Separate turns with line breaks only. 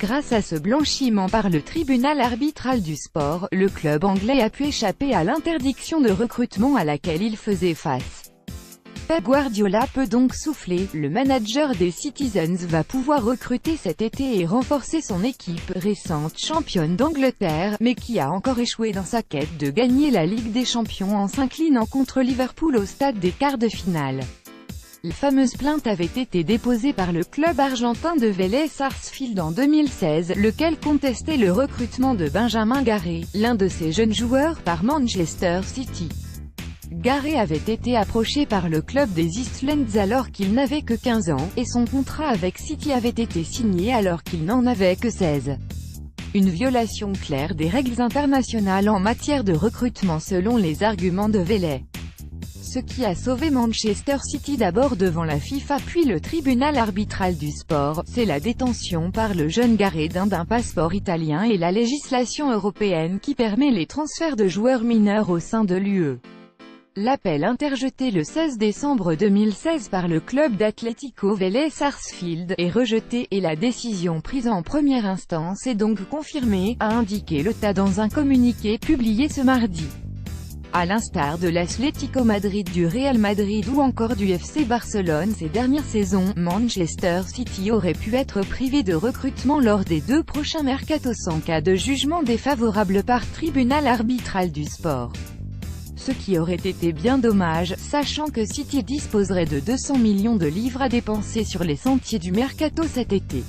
Grâce à ce blanchiment par le tribunal arbitral du sport, le club anglais a pu échapper à l'interdiction de recrutement à laquelle il faisait face. Pep Guardiola peut donc souffler, le manager des Citizens va pouvoir recruter cet été et renforcer son équipe, récente championne d'Angleterre, mais qui a encore échoué dans sa quête de gagner la Ligue des Champions en s'inclinant contre Liverpool au stade des quarts de finale. La fameuse plainte avait été déposée par le club argentin de Vélez Sarsfield en 2016, lequel contestait le recrutement de Benjamin Garré, l'un de ses jeunes joueurs, par Manchester City. Garré avait été approché par le club des Eastlands alors qu'il n'avait que 15 ans, et son contrat avec City avait été signé alors qu'il n'en avait que 16. Une violation claire des règles internationales en matière de recrutement selon les arguments de Vélez. Ce qui a sauvé Manchester City d'abord devant la FIFA puis le tribunal arbitral du sport, c'est la détention par le jeune Garré d'un passeport italien et la législation européenne qui permet les transferts de joueurs mineurs au sein de l'UE. L'appel interjeté le 16 décembre 2016 par le club d'Atlético Vélez Sarsfield est rejeté, et la décision prise en première instance est donc confirmée, a indiqué l'ETA dans un communiqué publié ce mardi. À l'instar de l'Atlético Madrid, du Real Madrid ou encore du FC Barcelone ces dernières saisons, Manchester City aurait pu être privé de recrutement lors des 2 prochains mercatos en cas de jugement défavorable par tribunal arbitral du sport. Ce qui aurait été bien dommage, sachant que City disposerait de 200 millions de livres à dépenser sur les sentiers du mercato cet été.